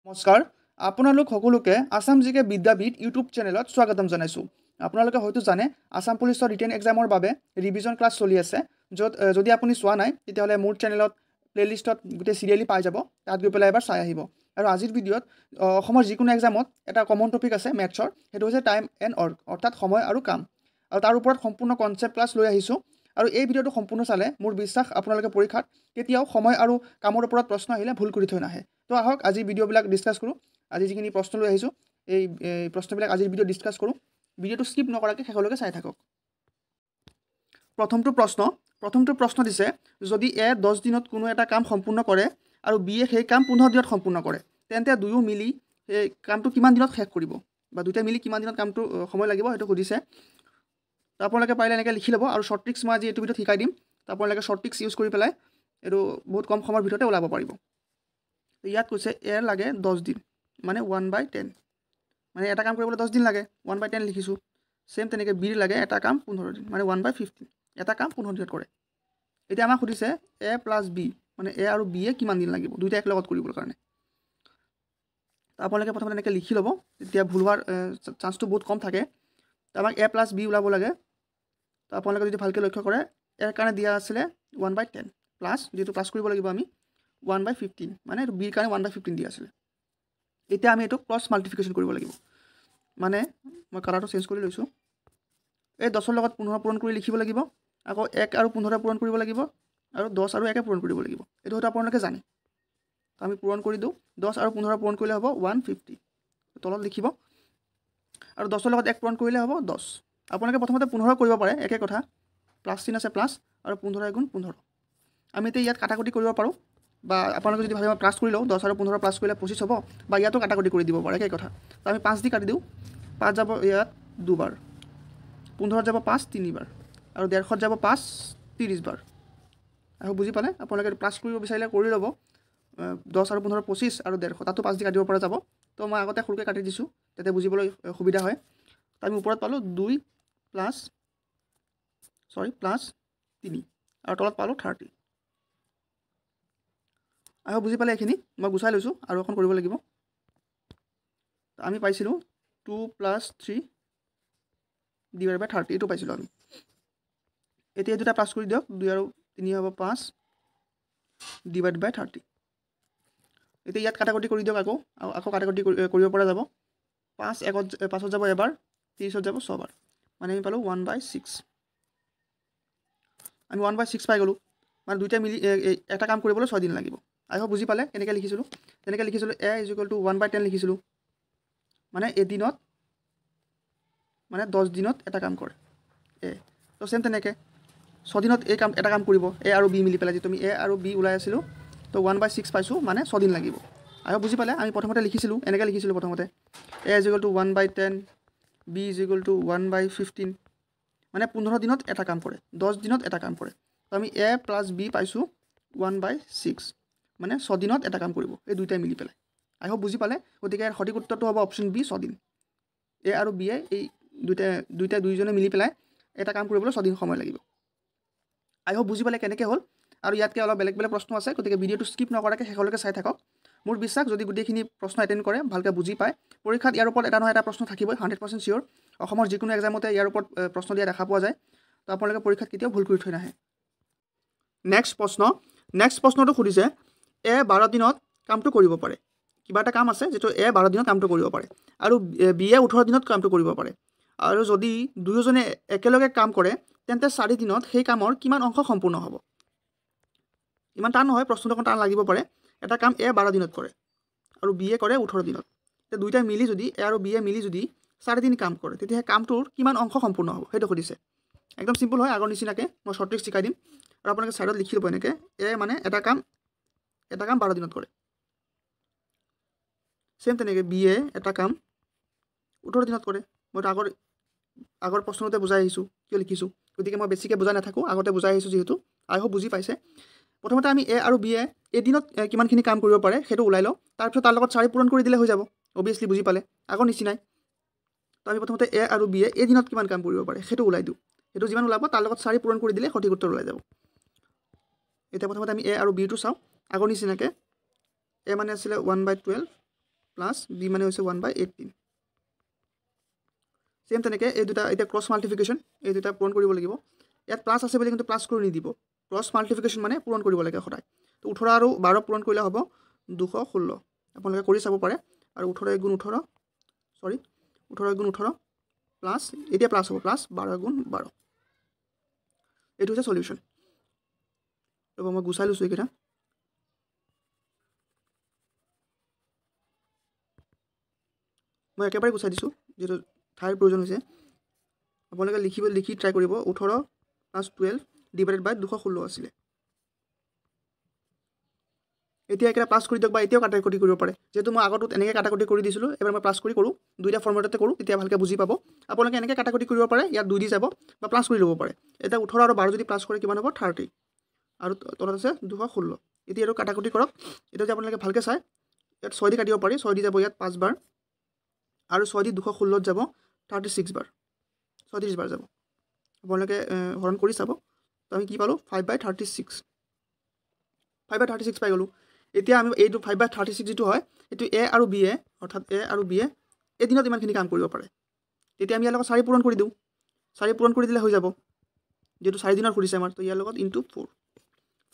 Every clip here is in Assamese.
নমস্কাৰ আপোনালোক সকলোকে আসাম জিকে বিদ্যাপীঠ ইউটিউব চেনেলত স্বাগতম জনাইছোঁ। আপোনালোকে হয়তো জানে আসাম পুলিচৰ ৰিটেন এক্সামৰ বাবে ৰিভিজন ক্লাছ চলি আছে, য'ত যদি আপুনি চোৱা নাই তেতিয়াহ'লে মোৰ চেনেলত প্লেলিষ্টত গোটেই চিৰিয়েলি পাই যাব, তাত গৈ পেলাই এবাৰ চাই আহিব। আৰু আজিৰ ভিডিঅ'ত অসমৰ যিকোনো এক্সামত এটা কমন টপিক আছে মেথছৰ, সেইটো হৈছে টাইম এণ্ড ৱৰ্ক, অৰ্থাৎ সময় আৰু কাম। আৰু তাৰ ওপৰত সম্পূৰ্ণ কনচেপ্ট ক্লাছ লৈ আহিছোঁ। আৰু এই ভিডিঅ'টো সম্পূৰ্ণ চালে মোৰ বিশ্বাস আপোনালোকে পৰীক্ষাত কেতিয়াও সময় আৰু কামৰ ওপৰত প্ৰশ্ন আহিলে ভুল কৰি থৈ নাহে। তো আহক আজি ভিডিঅ'বিলাক ডিছকাছ কৰোঁ। আজি যিখিনি প্ৰশ্ন লৈ আহিছোঁ এই প্ৰশ্নবিলাক আজিৰ ভিডিঅ'ত ডিছকাছ কৰোঁ। ভিডিঅ'টো স্কিপ নকৰাকৈ শেষলৈকে চাই থাকক। প্ৰথমটো প্ৰশ্ন দিছে, যদি এ 10 দিনত কোনো এটা কাম সম্পূৰ্ণ কৰে আৰু বিয়ে সেই কাম 15 দিনত সম্পূৰ্ণ কৰে, তেন্তে দুয়ো মিলি সেই কামটো কিমান দিনত শেষ কৰিব, বা দুয়োটাই মিলি কিমান দিনত কামটো সময় লাগিব সেইটো সুধিছে। তো আপোনালোকে পাৰিলে এনেকৈ লিখি ল'ব। আৰু শ্বৰ্ট ট্ৰিক্স মই আজি এইটো ভিডিঅ'ত শিকাই দিম। তো আপোনালোকে শ্বৰ্ট ট্ৰিক্স ইউজ কৰি পেলাই এইটো বহুত কম সময়ৰ ভিতৰতে ওলাব পাৰিব। ইয়াত কৈছে এৰ লাগে 10 দিন, মানে 1/10, মানে এটা কাম কৰিবলৈ 10 দিন লাগে, 1/10 লিখিছোঁ। ছেম তেনেকৈ বিৰ লাগে এটা কাম 15 দিন, মানে 1/15, এটা কাম 15 দিনত কৰে। এতিয়া আমাক সুধিছে এ প্লাছ বি, মানে এ আৰু বিয়ে কিমান দিন লাগিব দুইটা একেলগত কৰিবৰ কাৰণে। আপোনালোকে প্ৰথমতে এনেকৈ লিখি ল'ব, তেতিয়া ভুল হোৱাৰ চান্সটো বহুত কম থাকে। তো আমাক এ প্লাছ বি ওলাব লাগে। তো আপোনালোকে যদি ভালকৈ লক্ষ্য কৰে, এৰ কাৰণে দিয়া আছিলে 1/10 প্লাছ, যিহেতু প্লাছ কৰিব লাগিব আমি 1/15, মানে এইটো বিৰ কাৰণে 1/15 দিয়া আছিলে। এতিয়া আমি এইটো ক্ৰছ মাল্টিফিকেশ্যন কৰিব লাগিব। মানে মই কালাৰটো চেঞ্জ কৰি লৈছোঁ। এই 10ৰ লগত 15 পূৰণ কৰি লিখিব লাগিব, আকৌ 1 আৰু 15 পূৰণ কৰিব লাগিব, আৰু 10 আৰু 1 পূৰণ কৰিব লাগিব। এইটো হয়তো আপোনালোকে জানে। তো আমি পূৰণ কৰি দিওঁ। 10 আৰু 15 পূৰণ কৰিলে হ'ব 150, তলত লিখিব। আৰু 10ৰ লগত 1 পূৰণ কৰিলে হ'ব 10। আপোনালোকে প্ৰথমতে 15 কৰিব পাৰে, একে কথা, প্লাছ চিন আছে প্লাছ, আৰু 15 × 15। আমি এতিয়া ইয়াত কাটাকুটি কৰিব পাৰোঁ, বা আপোনালোকে যদি ভাবে মই প্লাছ কৰি লওঁ, 10 আৰু 15 প্লাছ কৰিলে 25 হ'ব, বা ইয়াতো কাটাকুটি কৰি দিব পাৰে, একে কথা। তো আমি 5 দি কাটি দিওঁ। 5 যাব ইয়াত 2 বাৰ, 15 যাব 5 3 বাৰ, আৰু 150 যাব 5 30 বাৰ। আৰু বুজি পালে? আপোনালোকে প্লাছ কৰিব বিচাৰিলে কৰি ল'ব। 10 আৰু 15 25 আৰু 150, তাতো 5 দি কাটিব পৰা যাব। তো মই আগতে সৰুকৈ কাটি দিছোঁ, যাতে বুজিবলৈ সুবিধা হয়। তো আমি ওপৰত পালোঁ 2 প্লাছ 3, আৰু তলত পালোঁ 30। আৰু বুজি পালে এইখিনি? মই গুচাই লৈছোঁ, আৰু এখন কৰিব লাগিব। আমি পাইছিলোঁ 2 + 3 / 30, এইটো পাইছিলোঁ আমি। এতিয়া দুটা প্লাছ কৰি দিয়ক, 2 আৰু 3 হ'ব 5 / 30। এতিয়া ইয়াত কাটাকুটি কৰি দিয়ক, আকৌ কাটাকুটি কৰিব পৰা যাব। 5 যাব এবাৰ, 30 যাব 6 বাৰ, মানে আমি পালোঁ 1/6। আমি 1/6 পাই গ'লোঁ, মানে দুইটা মিলি এটা কাম কৰিবলৈ 6 দিন লাগিব। বুজি পালে কেনেকৈ লিখিছিলোঁ? তেনেকৈ লিখিছিলোঁ এ = 1/10 লিখিছিলোঁ, মানে এদিনত, মানে 10 দিনত এটা কাম কৰে এ। তো ছেম তেনেকৈ 6 দিনত এটা কাম কৰিব, এ আৰু বি মিলি পেলাই। যিটো আমি এ আৰু বি ওলাই আছিলোঁ, তো 1/6 পাইছোঁ, মানে 6 দিন লাগিব। বুজি পালে? আমি প্ৰথমতে লিখিছিলোঁ, এনেকৈ লিখিছিলোঁ প্ৰথমতে, এ = 1/10, বি = 1/15, মানে 15 দিনত এটা কাম কৰে, 10 দিনত এটা কাম কৰে। তো আমি এ প্লাছ বি পাইছোঁ 1/6, মানে 6 দিনত এটা কাম কৰিব, এই দুইটাই মিলি পেলাই। বুজি পালে? গতিকে ইয়াৰ সঠিক উত্তৰটো হ'ব অপশ্যন বি, 6 দিন। এ আৰু বিয়ে এই দুইজনে মিলি পেলাই এটা কাম কৰিবলৈ 6 দিন সময় লাগিব। বুজি পালে কেনেকৈ হ'ল? আৰু ইয়াতকৈ অলপ বেলেগ প্ৰশ্ন আছে, গতিকে ভিডিঅ'টো স্কিপ নকৰাকৈ শেষলৈকে চাই থাকক। মোৰ বিশ্বাস, যদি গোটেইখিনি প্ৰশ্ন এটেণ্ড কৰে, ভালকৈ বুজি পায়, পৰীক্ষাত ইয়াৰ ওপৰত এটা নহয় এটা প্ৰশ্ন থাকিবই, 100% চিয়'ৰ। অসমৰ যিকোনো এক্সামতে ইয়াৰ ওপৰত প্ৰশ্ন দিয়া দেখা পোৱা যায়। তো আপোনালোকে পৰীক্ষাত কেতিয়াও ভুল কৰি থৈ নাহে। নেক্সট প্ৰশ্নটো সুধিছে, এ 12 দিনত কামটো কৰিব পাৰে। কিবা এটা কাম আছে যিটো এ 12 দিনত কামটো কৰিব পাৰে, আৰু বিয়ে 18 দিনত কামটো কৰিব পাৰে। আৰু যদি দুয়োজনে একেলগে কাম কৰে, তেন্তে 4 দিনত সেই কামৰ কিমান অংশ সম্পূৰ্ণ হ'ব? ইমান টান নহয়, প্ৰশ্নটো অকণ টান লাগিব পাৰে। এটা কাম এ 12 দিনত কৰে, আৰু বিয়ে কৰে 18 দিনত। এতিয়া দুইটাই মিলি যদি, এ আৰু বিয়ে মিলি যদি 4 দিন কাম কৰে, তেতিয়া সেই কামটোৰ কিমান অংশ সম্পূৰ্ণ হ'ব সেইটো সুধিছে। একদম চিম্পল হয়, আগৰ নিচিনাকৈ মই শ্বৰ্ট ট্ৰিক্স শিকাই দিম। আৰু আপোনালোকে ছাইডত লিখি ল'ব এনেকৈ, এ মানে এটা কাম 12 দিনত কৰে। ছেম তেনেকৈ বিয়ে এটা কাম 18 দিনত কৰে। মইতো আগৰ প্ৰশ্নতে বুজাই আহিছোঁ কিয় লিখিছোঁ, গতিকে মই বেছিকৈ বুজাই নাথাকোঁ, আগতে বুজাই আহিছোঁ যিহেতু। বুজি পাইছে? প্ৰথমতে আমি এ আৰু বিয়ে এদিনত কিমানখিনি কাম কৰিব পাৰে সেইটো ওলাই লওঁ, তাৰপিছত তাৰ লগত 4 পূৰণ কৰি দিলে হৈ যাব। অভিয়াছলি বুজি পালে, আগৰ নিচিনাই। তো আমি প্ৰথমতে এ আৰু বিয়ে এদিনত কিমান কাম কৰিব পাৰে সেইটো ওলাই দিওঁ। সেইটো যিমান ওলাব তাৰ লগত 4 পূৰণ কৰি দিলে সঠিক উত্তৰ ওলাই যাব। এতিয়া প্ৰথমতে আমি এ আৰু বিটো চাওঁ, আগৰ নিচিনাকৈ। এ মানে আছিলে 1/12, প্লাছ বি মানে হৈছে 1/18 সেম তেনেকৈ এই দুটা এতিয়া ক্ৰছ মাল্টিফিকেশ্যন এই দুটা পূৰণ কৰিব লাগিব ইয়াত প্লাছ আছে বুলি কিন্তু প্লাছ কৰি নিদিব ক্ৰছ মাল্টিফিকেশ্যন মানে পূৰণ কৰিব লাগে সদায় তো 18 আৰু 12 পূৰণ কৰিলে হ'ব 216 আপোনালোকে কৰি চাব পাৰে আৰু 18 গুণ 18 সৰি 18 গুণ 18 প্লাছ এতিয়া প্লাছ হ'ব প্লাছ 12 গুণ 12 এইটো হৈছে সলিউশ্যন ৰ'ব মই গুচাই লৈছোঁ এইকেইটা মই একেবাৰে গুচাই দিছোঁ যেটো ঠাইৰ প্ৰয়োজন হৈছে আপোনালোকে লিখি ট্ৰাই কৰিব 18 + 12 ডিভাইডেড বাই 216 আছিলে এতিয়া একেটা প্লাছ কৰি দিয়ক বা এতিয়াও কাটাকুটি কৰিব পাৰে যেহেতু মই আগতো এনেকৈ কাটাকুটি কৰি দিছিলোঁ এবাৰ মই প্লাছ কৰি কৰোঁ দুইটা ফৰ্মেটতে কৰোঁ তেতিয়া ভালকৈ বুজি পাব আপোনালোকে এনেকৈ কাটাকুটি কৰিব পাৰে ইয়াত 2 দি যাব বা প্লাছ কৰি ল'ব পাৰে এটা 18 আৰু 12 যদি প্লাছ কৰে কিমান হ'ব 30 আৰু তলত আছে 216 এতিয়া আৰু কাটাকুটি কৰক এটা যদি আপোনালোকে ভালকৈ চাই ইয়াত 6 দি কাটিব পাৰি 6 দি যাব ইয়াত 5 বাৰ আৰু 6 দি 216 যাব 36 বাৰ 36 বাৰ যাব আপোনালোকে হৰণ কৰি চাব তো আমি কি পালোঁ 5/36 5/36 পাই গ'লোঁ এতিয়া আমি এইটো 5/36 যেটো হয় এটো এ আৰু বি এ অৰ্থাৎ এ আৰু বি এ এদিনত ইমানখিনি কাম কৰিব পাৰে তেতিয়া আমি ইয়াৰ লগত 4 পূৰণ কৰি দিওঁ 4 পূৰণ কৰি দিলে হৈ যাব যেটো 4 দিনৰ খুলিছে আমাৰ তো ইয়াৰ লগত ইনটু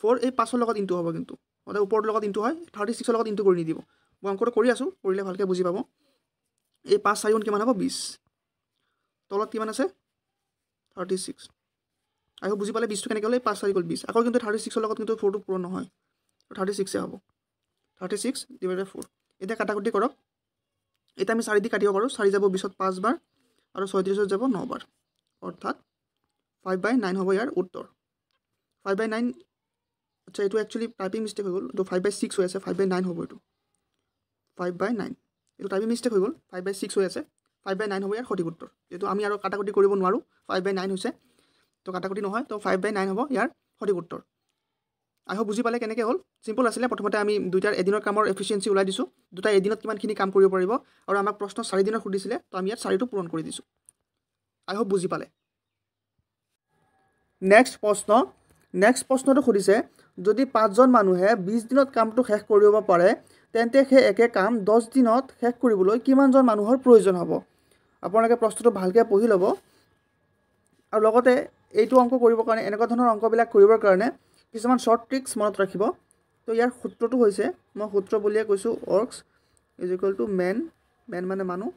4 এই 5ৰ লগত ইনটু হ'ব কিন্তু অৰ্থাৎ ওপৰৰ লগত ইনটু হয় 36ৰ লগত ইনটু কৰি নিদিব মই অংকটো কৰি আছোঁ কৰিলে ভালকৈ বুজি পাব এই 5 4 গুণ কিমান হ'ব 20 তলত কিমান আছে 36 আৰু বুজি পালে 20 টো কেনেকৈ হ'লে 5 4 গ'ল 20 আকৌ কিন্তু 36ৰ লগত কিন্তু 4 টো পূৰণ নহয় 36 হ'ব 36 ডিভাইডেড 4 এটা কাটাকুটি কৰক এটা আমি 4 দি কাটিব পাৰোঁ 4 যাব 20ত 5 বাৰ আৰু 36ত যাব 9 বাৰ অৰ্থাৎ 5/9 হ'ব ইয়াৰ উত্তৰ 5/9 আচ্ছা এইটো একচুয়ালি টাইপিং মিস্টেক হৈ গ'ল তো 5/6 হৈ আছে 5/9 হ'ব এইটো 5/9 এইটো টাইপিং মিস্টেক হৈ গ'ল 5/6 হৈ আছে 5/9 হ'ব ইয়াৰ সঠিক উত্তৰ যেটো আমি আৰু কাটাকুটি কৰিব নোৱাৰো 5/9 হৈছে তো কাটাকুটি নহয় তো 5/9 হ'ব ইয়াৰ সঠিক উত্তৰ আই হোপ বুজি পালে কেনেকৈ হ'ল সিম্পল আছিলে প্ৰথমতে আমি দুইটাৰ এদিনৰ কামৰ এফিচিয়েন্সি ওলাই দিছোঁ দুটা এদিনত কিমানখিনি কাম কৰিব পাৰিব আৰু আমাক প্ৰশ্ন 4 দিনৰ সুধিছিলে তো আমি ইয়াত 4টো পূৰণ কৰি দিছোঁ আই হোপ বুজি পালে নেক্সট প্ৰশ্নটো সুধিছে যদি 5জন মানুহে 20 দিনত কামটো শেষ কৰিব পাৰে তেন্তে সেই একে কাম 10 দিনত শেষ কৰিবলৈ কিমানজন মানুহৰ প্ৰয়োজন হ'ব আপোনালোকে প্ৰশ্নটো ভালকৈ পঢ়ি ল'ব আৰু লগতে এইটো অংক কৰিবৰ কাৰণে এনেকুৱা ধৰণৰ অংকবিলাক কৰিবৰ কাৰণে কিছুমান শৰ্ট ট্ৰিক্স মনত ৰাখিব তো ইয়াৰ সূত্ৰটো হৈছে মই সূত্ৰ বুলিয়ে কৈছোঁ works = man মানে মানুহ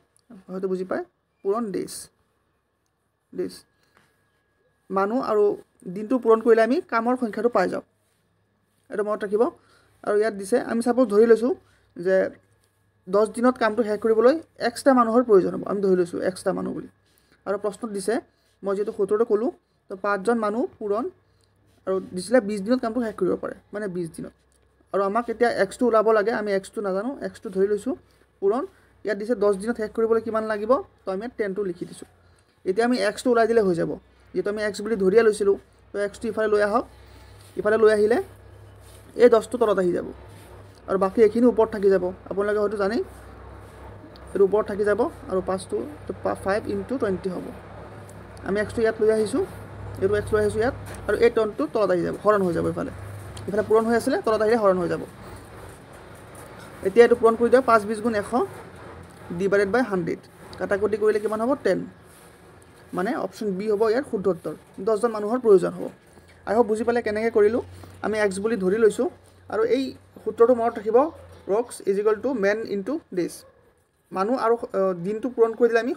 হয়তো বুজি পায় পূৰণ ডেজ মানুহ আৰু দিনটো পূৰণ কৰিলে আমি কামৰ সংখ্যাটো পাই যাওঁ এটা মনত ৰাখিব আৰু ইয়াত দিছে আমি সাপোজ ধৰি লৈছোঁ যে 10 দিনত কামটো শেষ কৰিবলৈ এক্সট্ৰা মানুহৰ প্ৰয়োজন হ'ব আমি ধৰি লৈছোঁ এক্সট্ৰা মানুহ বুলি আৰু প্ৰশ্নত দিছে মই যেটো সূত্ৰটো ক'লো তো 5জন মানুহ পূৰণ আৰু দিছিলে 20 দিনত কামটো শেষ কৰিব পাৰে মানে 20 দিনত আৰু আমাক এতিয়া x টো ওলাব লাগে আমি x টো নাজানো x টো ধৰি লৈছোঁ পূৰণ ইয়াত দিছে 10 দিনত শেষ কৰিবলৈ কিমান লাগিব তো আমি 10 টো লিখি দিছোঁ এতিয়া আমি x টো ওলাই দিলে হৈ যাব যেটো আমি x বুলি ধৰিয়া লৈছিলোঁ তো x টো ইফালে লৈ আহক ইফালে লৈ আহিলে এই 10 টো তলত আহি যাব আৰু বাকি এখিনি ওপৰত থাকি যাব আপোনালোকে হয়তো জানেই এৰ ওপৰত থাকি যাব আৰু 5 টো 5 * 20 হ'ব আমি x টো ইয়াত লৈ আহিছোঁ এটো x লৈ আহিছোঁ ইয়াত আৰু এই টনটো তলত আহি যাব হৰণ হৈ যাব ইফালে পূৰণ হৈ আছিল তলত আহিলে হৰণ হৈ যাব এতিয়া এটো পূৰণ কৰি দিও 5 20 গুণ 100 ডিভাইডেড বাই 100 কাটাকুটি কৰিলে কিমান হ'ব 10 মানে অপচন বি হ'ব ইয়াৰ শুদ্ধ উত্তৰ 10 জন মানুহৰ প্ৰয়োজন হ'ব আই হোপ বুজি পালে কেনেকৈ কৰিলোঁ আমি x বুলি ধৰি লৈছোঁ আৰু এই সূত্ৰটো মনত ৰাখিব works = man * days মানুহ আৰু দিনটো পূৰণ কৰি দিলে আমি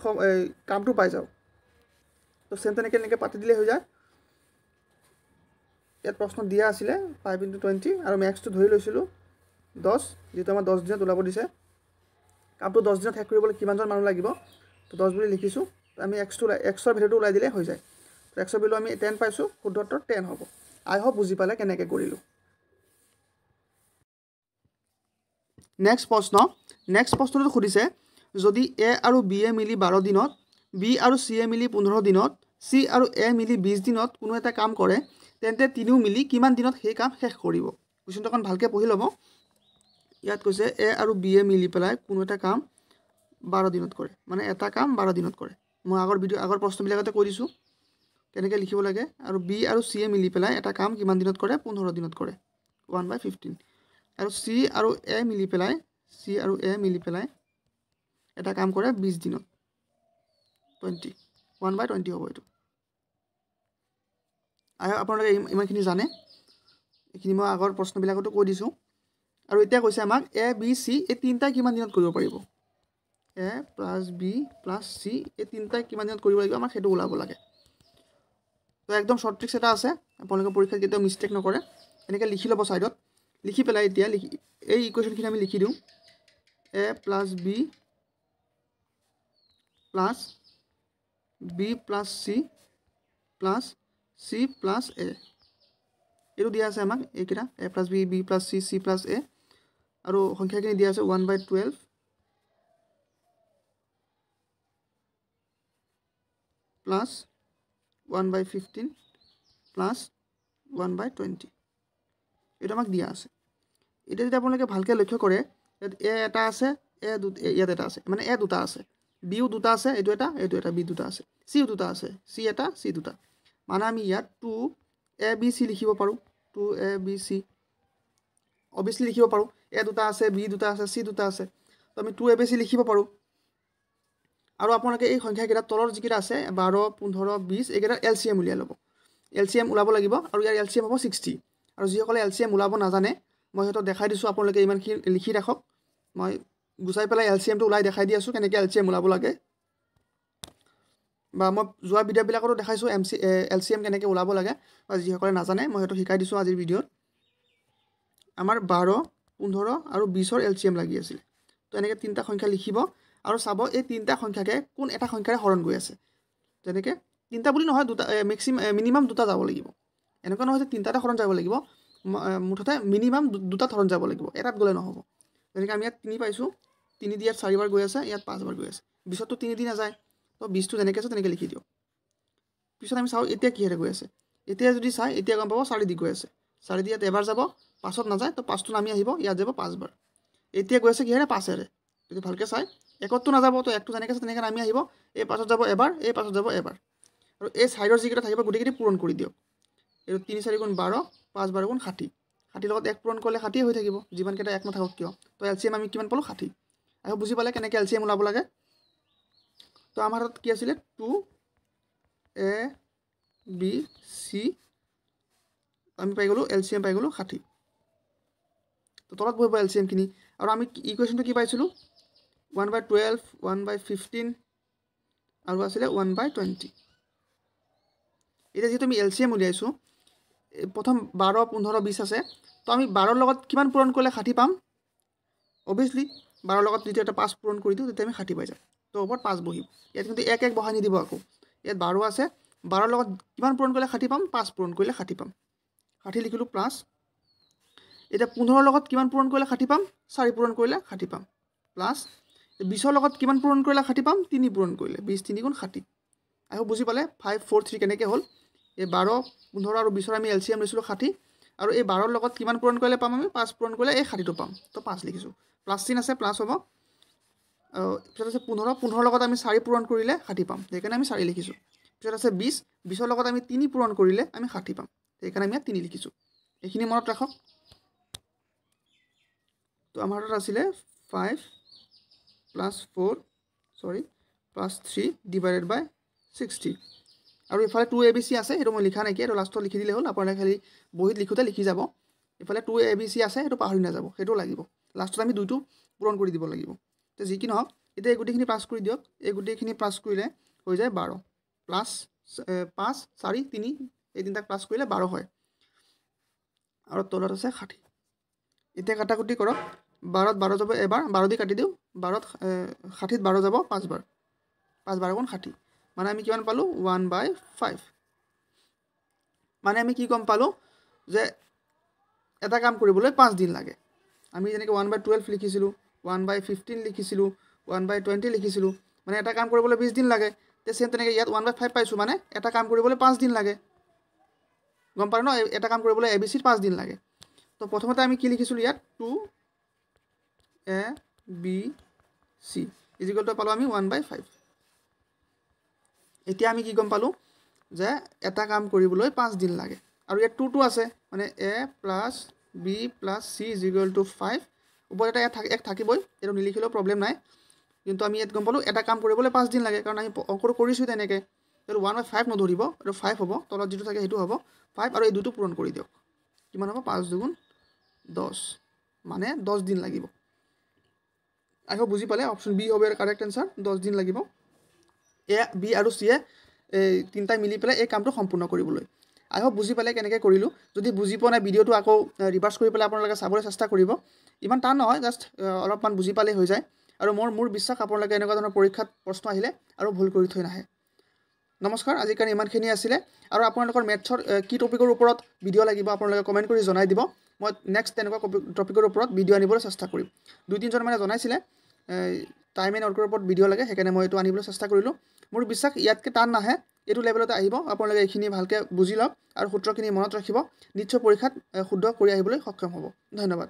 কামটো পাই যাওঁ তো সেম তেনেকৈ পাতি দিলে হৈ যায় ইয়াত প্ৰশ্ন দিয়া আছিলে 5 * 20 আৰু আমি x টো ধৰি লৈছিলোঁ 10 যেটো আমাৰ 10 দিনত ওলাব দিছে কামটো 10 দিনত শেষ কৰিবলৈ কিমানজন মানুহ লাগিব তো 10 বুলি লিখিছোঁ আমি x ৰ ভ্যালুটো ওলাই দিলে হৈ যায় তো x ৰ ভ্যালু আমি 10 পাইছোঁ শুদ্ধ উত্তৰ 10 হ'ব আই হোপ বুজি পালে কেনেকৈ কৰিলোঁ নেক্সট প্ৰশ্নটো সুধিছে যদি a আৰু b এ মিলি 12 দিনত b আৰু c এ মিলি 15 দিনত c আৰু a মিলি 20 দিনত কোনো এটা কাম কৰে তেন্তে তিনিও মিলি কিমান দিনত সেই কাম শেষ কৰিব কোৱেশ্চনটো অকণ ভালকৈ পঢ়ি ল'ব ইয়াত কৈছে a আৰু b এ মিলি পেলাই কোনো এটা কাম 12 দিনত কৰে মানে এটা কাম 12 দিনত কৰে মই আগৰ প্ৰশ্নবিলাকতে কৈ দিছোঁ কেনেকৈ লিখিব লাগে আৰু b আৰু c এ মিলি পেলাই এটা কাম কিমান দিনত কৰে 15 দিনত কৰে 1/15 আৰু c আৰু a মিলি পেলাই চি আৰু এ মিলি পেলাই এটা কাম কৰে 20 দিনত 20 1/20 হ'ব এইটো আপোনালোকে ইমানখিনি জানে এইখিনি মই আগৰ প্ৰশ্নবিলাকতো কৈ দিছোঁ আৰু এতিয়া কৈছে আমাক এ বি চি এই তিনিটাই কিমান দিনত কৰিব পাৰিব এ প্লাছ বি প্লাছ চি এই তিনিটাই কিমান দিনত কৰিব লাগিব আমাক সেইটো ওলাব লাগে তো একদম শ্বৰ্ট ট্ৰিক্স এটা আছে আপোনালোকে পৰীক্ষাত কেতিয়াও মিষ্টেক নকৰে এনেকৈ লিখি ল'ব ছাইডত লিখি পেলাই এতিয়া এই ইকুৱেশ্যনখিনি আমি লিখি দিওঁ A plus B plus B plus C plus C plus A এইটো দিয়া আছে আমাক এইকেইটা A plus B B plus C C plus A আৰু সংখ্যাখিনি দিয়া আছে 1/12 প্লাছ 1/15 প্লাছ 1/20 এইটো আমাক দিয়া আছে এতিয়া যদি আপোনালোকে ভালকৈ লক্ষ্য কৰে এ এটা আছে ইয়াত এটা আছে মানে এ দুটা আছে বিও দুটা আছে এইটো এটা বি দুটা আছে চিও দুটা আছে চি এটা চি দুটা মানে আমি ইয়াত 2 ABC লিখিব পাৰোঁ 2ABC অবভিয়াছলি লিখিব পাৰোঁ এ দুটা আছে বি দুটা আছে চি দুটা আছে তো আমি 2ABC লিখিব পাৰোঁ আৰু আপোনালোকে এই সংখ্যাকেইটা তলৰ যিকেইটা আছে 12 15 20 এইকেইটা LCM উলিয়াই ল'ব LCM ওলাব লাগিব আৰু ইয়াৰ LCM হ'ব 60 আৰু যিসকলে LCM ওলাব নাজানে মই সিহঁতক দেখাই দিছোঁ আপোনালোকে ইমানখিনি লিখি ৰাখক মই গুচাই পেলাই LCMটো ওলাই দেখাই দি আছোঁ কেনেকৈ LCM ওলাব লাগে বা মই যোৱা ভিডিঅ'বিলাকতো দেখাইছোঁ LCM কেনেকৈ ওলাব লাগে বা যিসকলে নাজানে মই সিহঁতক শিকাই দিছোঁ আজিৰ ভিডিঅ'ত আমাৰ 12 15 আৰু 20ৰ LCM লাগি আছিল তো এনেকৈ তিনিটা সংখ্যা লিখিব আৰু চাব এই তিনিটা সংখ্যাকে কোন এটা সংখ্যাৰে হৰণ গৈ আছে যেনেকৈ তিনিটা বুলি নহয় দুটা মিনিমাম দুটা যাব লাগিব এনেকুৱা নহয় যে তিনিটাতে হৰণ যাব লাগিব মুঠতে মিনিমাম দুটাত হৰণ যাব লাগিব এটাত গ'লে নহ'ব যেনেকৈ আমি ইয়াত 3 পাইছোঁ 3 দি ইয়াত 4 বাৰ গৈ আছে ইয়াত 5 বাৰ গৈ আছে 20ততো 3 দি নাযায় তো 20টো যেনেকৈ আছে তেনেকৈ লিখি দিওঁ পিছত আমি চাওঁ এতিয়া কিহেৰে গৈ আছে এতিয়া যদি চাই এতিয়া গম পাব 4 দি গৈ আছে 4 দি ইয়াত এবাৰ যাব 5ত নাযায় তো 5টো নামি আহিব ইয়াত যাব 5 বাৰ এতিয়া গৈ আছে কিহেৰে 5এৰে যদি ভালকৈ চাই 1ততো নাযাব তো 1টো যেনেকৈ আছে তেনেকৈ নামি আহিব এই 5ত যাব এবাৰ এই 5ত যাব এবাৰ আৰু এই চাইডৰ যিকেইটা থাকিব গোটেইকেইটা পূৰণ কৰি দিয়ক এইটো 3 4 গুণ 12 5 12 গুণ 60 60 লগত 1 পূৰণ কৰিলে 60 হৈ থাকিব যিমানকেইটা 1 নাথাকক কিয় তো LCM আমি কিমান পালোঁ 60 আৰু বুজি পালে কেনেকৈ LCM ওলাব লাগে তো আমাৰ হাতত কি আছিলে 2ABC আমি পাই গ'লোঁ LCM পাই গ'লোঁ 60 তো তলত বহিব LCMখিনি আৰু আমি ইকুৱেশ্যনটো কি পাইছিলোঁ 1/12 1/15 আৰু আছিলে 1/20 এতিয়া যিহেতু আমি LCM উলিয়াইছোঁ প্ৰথম 12 15 20 আছে তো আমি 12ৰ লগত কিমান পূৰণ কৰিলে 60 পাম অবভিয়াছলি 12ৰ লগত যেতিয়া এটা 5 পূৰণ কৰি দিওঁ তেতিয়া আমি 60 পাই যাম তো ওপৰত 5 বহিব ইয়াত কিন্তু 1 1 বহাই নিদিব আকৌ ইয়াত 12 আছে 12ৰ লগত কিমান পূৰণ কৰিলে 60 পাম 5 পূৰণ কৰিলে 60 পাম 60 লিখিলোঁ প্লাছ এতিয়া 15ৰ লগত কিমান পূৰণ কৰিলে 60 পাম 4 পূৰণ কৰিলে 60 পাম প্লাছ 20ৰ লগত কিমান পূৰণ কৰিলে 60 পাম 3 পূৰণ কৰিলে 20 3 গুণ 60 আহি বুজি পালে 5 4 3 কেনেকৈ হ'ল এই 12 15 আৰু 20ৰ আমি LCM লৈছিলোঁ 60 আৰু এই 12ৰ লগত কিমান পূৰণ কৰিলে পাম আমি 5 পূৰণ কৰিলে এই 60টো পাম তো 5 লিখিছোঁ প্লাছ চিন আছে প্লাছ হ'ব পিছত আছে 15 লগত আমি 4 পূৰণ কৰিলে 60 পাম সেইকাৰণে আমি 4 লিখিছোঁ পিছত আছে 20ৰ লগত আমি 3 পূৰণ কৰিলে আমি 60 পাম সেইকাৰণে আমি ইয়াত 3 লিখিছোঁ এইখিনি মনত ৰাখক তো আমাৰ হাতত আছিলে 5 + 3 ডিভাইডেড বাই 60 আৰু ইফালে 2ABC আছে সেইটো মই লিখা নাইকিয়া এইটো লাষ্টত লিখি দিলে হ'ল আপোনালোকে খালি বহীত লিখোঁতে লিখি যাব ইফালে 2ABC আছে সেইটো পাহৰি নাযাব সেইটো লাগিব লাষ্টত আমি 2টো পূৰণ কৰি দিব লাগিব তো যি কি নহওক এতিয়া এই গোটেইখিনি প্লাছ কৰি দিয়ক এই গোটেইখিনি প্লাছ কৰিলে হৈ যায় 12 প্লাছ 5 4 3 এই তিনিটাক প্লাছ কৰিলে 12 হয় আৰু তলত আছে 60 এতিয়া কাটাকুটি কৰক 12ত 12 যাব এবাৰ 12 দি কাটি দিওঁ 12ত 60ত 12 যাব 5 বাৰ 5 12 গুণ 60 মানে আমি কিমান পালোঁ 1/5 মানে আমি কি গম পালোঁ যে এটা কাম কৰিবলৈ 5 দিন লাগে আমি যেনেকৈ 1/12 লিখিছিলোঁ 1/15 লিখিছিলোঁ 1/20 লিখিছিলোঁ মানে এটা কাম কৰিবলৈ 20 দিন লাগে তে চেম তেনেকৈ ইয়াত 1/5 পাইছোঁ মানে এটা কাম কৰিবলৈ 5 দিন লাগে গম পালোঁ ন এটা কাম কৰিবলৈ ABCত 5 দিন লাগে তো প্ৰথমতে আমি কি লিখিছিলোঁ ইয়াত 2ABC = পালোঁ আমি 1/5 এতিয়া আমি কি গম পালোঁ যে এটা কাম কৰিবলৈ 5 দিন লাগে আৰু ইয়াত 2 আছে মানে A + B + C = 5 ওপৰত এটা এক থাকিবই, এইটো নিলিখিলেও প্ৰব্লেম নাই। কিন্তু আমি ইয়াত গম পালোঁ এটা কাম কৰিবলৈ 5 দিন লাগে, কাৰণ আমি অংকটো কৰিছোঁ তেনেকৈ। এইটো 1/5 নধৰিব, এইটো 5 হ'ব, তলত যিটো থাকে সেইটো হ'ব 5, আৰু এই দুটো পূৰণ কৰি দিয়ক। কিমান হ'ব? 5 × 2 = 10, মানে 10 দিন লাগিব। আই হোপ বুজি পালে। অপশ্যন বি হ'ব ইয়াৰ কাৰেক্ট এনচাৰ, 10 দিন লাগিব এ, বি আৰু চিয়ে এই তিনিটাই মিলি পেলাই এই কামটো সম্পূৰ্ণ কৰিবলৈ। আই হোপ বুজি পালে কেনেকৈ কৰিলোঁ। যদি বুজি পোৱা নাই ভিডিঅ'টো আকৌ ৰিভাৰ্চ কৰি পেলাই আপোনালোকে চাবলৈ চেষ্টা কৰিব। ইমান টান নহয়, জাষ্ট অলপমান বুজি পালেই হৈ যায়। আৰু মোৰ বিশ্বাস আপোনালোকে এনেকুৱা ধৰণৰ পৰীক্ষাত প্ৰশ্ন আহিলে আৰু ভুল কৰি থৈ নাহে। নমস্কাৰ, আজিৰ কাৰণে ইমানখিনি আছিলে। আৰু আপোনালোকৰ মেথছৰ কি টপিকৰ ওপৰত ভিডিঅ' লাগিব আপোনালোকে কমেণ্ট কৰি জনাই দিব। মই নেক্সট তেনেকুৱা টপিকৰ ওপৰত ভিডিঅ' আনিবলৈ চেষ্টা কৰিম। 2-3জন মানে জনাইছিলে টাইম এণ্ড ৱৰ্কৰ ওপৰত ভিডিঅ' লাগে, সেইকাৰণে মই এইটো আনিবলৈ চেষ্টা কৰিলোঁ। মোৰ বিশ্বাস ইয়াতকৈ টান নাহে, এইটো লেভেলতে আহিব। আপোনালোকে এইখিনি ভালকৈ বুজি লওক আৰু সূত্ৰখিনি মনত ৰাখিব, নিশ্চয় পৰীক্ষাত শুদ্ধ কৰি আহিবলৈ সক্ষম হ'ব। ধন্যবাদ।